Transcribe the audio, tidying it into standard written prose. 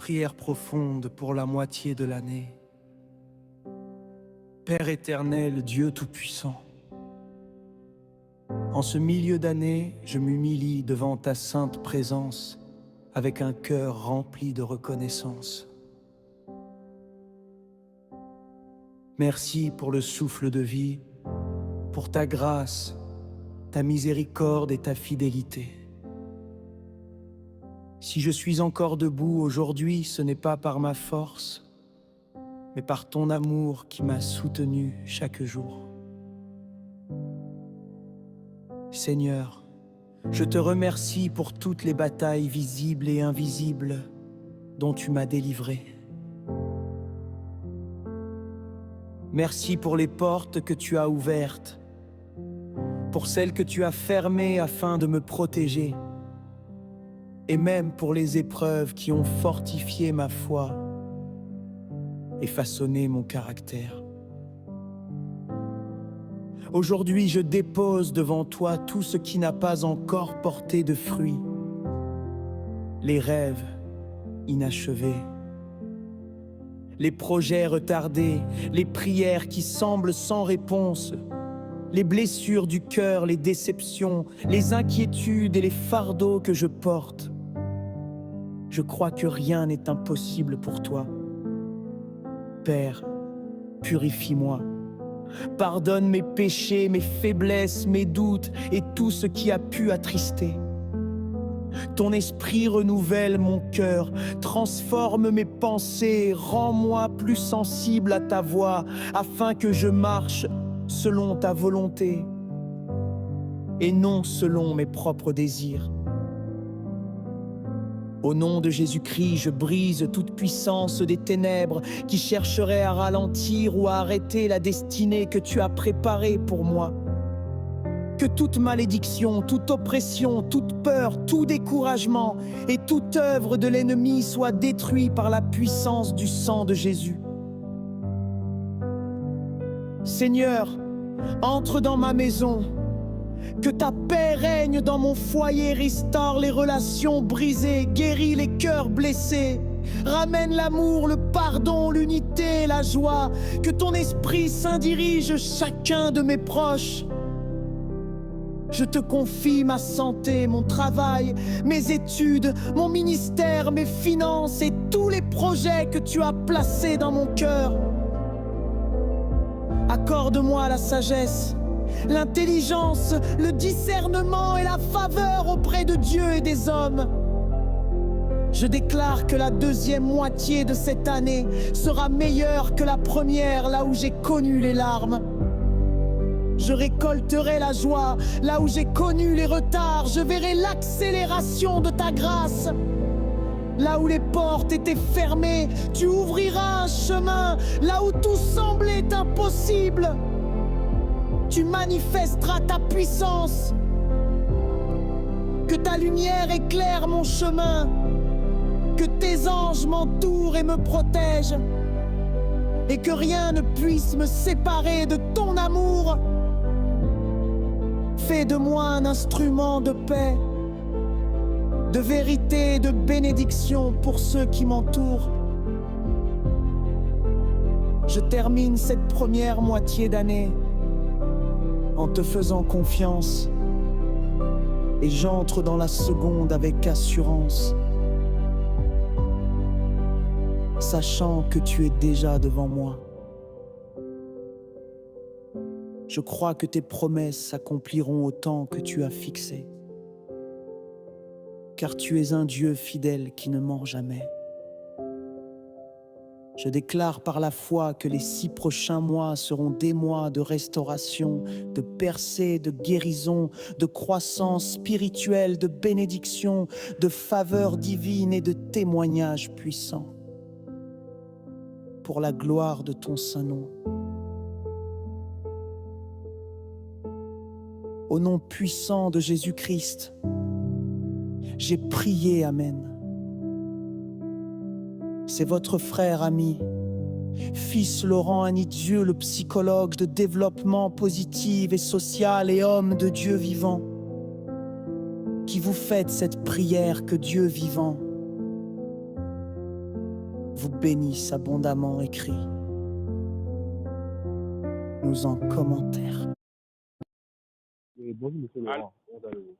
Prière profonde pour la moitié de l'année. Père éternel, Dieu Tout-Puissant, en ce milieu d'année, je m'humilie devant ta sainte présence avec un cœur rempli de reconnaissance. Merci pour le souffle de vie, pour ta grâce, ta miséricorde et ta fidélité. Si je suis encore debout aujourd'hui, ce n'est pas par ma force, mais par ton amour qui m'a soutenu chaque jour. Seigneur, je te remercie pour toutes les batailles visibles et invisibles dont tu m'as délivré. Merci pour les portes que tu as ouvertes, pour celles que tu as fermées afin de me protéger, et même pour les épreuves qui ont fortifié ma foi et façonné mon caractère. Aujourd'hui, je dépose devant toi tout ce qui n'a pas encore porté de fruits, les rêves inachevés, les projets retardés, les prières qui semblent sans réponse, les blessures du cœur, les déceptions, les inquiétudes et les fardeaux que je porte. Je crois que rien n'est impossible pour toi. Père, purifie-moi. Pardonne mes péchés, mes faiblesses, mes doutes et tout ce qui a pu attrister. Ton esprit renouvelle mon cœur, transforme mes pensées, rends-moi plus sensible à ta voix, afin que je marche selon ta volonté et non selon mes propres désirs. Au nom de Jésus-Christ, je brise toute puissance des ténèbres qui chercherait à ralentir ou à arrêter la destinée que tu as préparée pour moi. Que toute malédiction, toute oppression, toute peur, tout découragement et toute œuvre de l'ennemi soit détruit par la puissance du sang de Jésus. Seigneur, entre dans ma maison. Que ta paix règne dans mon foyer, restaure les relations brisées, guérit les cœurs blessés, ramène l'amour, le pardon, l'unité, la joie. Que ton Esprit Saint dirige chacun de mes proches. Je te confie ma santé, mon travail, mes études, mon ministère, mes finances et tous les projets que tu as placés dans mon cœur. Accorde-moi la sagesse, l'intelligence, le discernement et la faveur auprès de Dieu et des hommes. Je déclare que la deuxième moitié de cette année sera meilleure que la première, là où j'ai connu les larmes. Je récolterai la joie, là où j'ai connu les retards. Je verrai l'accélération de ta grâce. Là où les portes étaient fermées, tu ouvriras un chemin. Là où tout semblait impossible, tu manifesteras ta puissance. Que ta lumière éclaire mon chemin, que tes anges m'entourent et me protègent, et que rien ne puisse me séparer de ton amour. Fais de moi un instrument de paix, de vérité et de bénédiction pour ceux qui m'entourent. Je termine cette première moitié d'année en te faisant confiance, et j'entre dans la seconde avec assurance, sachant que tu es déjà devant moi. Je crois que tes promesses s'accompliront au temps que tu as fixé, car tu es un Dieu fidèle qui ne ment jamais. Je déclare par la foi que les 6 prochains mois seront des mois de restauration, de percée, de guérison, de croissance spirituelle, de bénédiction, de faveur divine et de témoignages puissants. Pour la gloire de ton saint nom. Au nom puissant de Jésus-Christ, j'ai prié, Amen. C'est votre frère ami, fils Laurent Anidieu, le psychologue de développement positif et social et homme de Dieu vivant, qui vous fait cette prière que Dieu vivant vous bénisse abondamment écrit, nous en commentaires. Bonjour, monsieur Allô? Laurent. Comment allez-vous?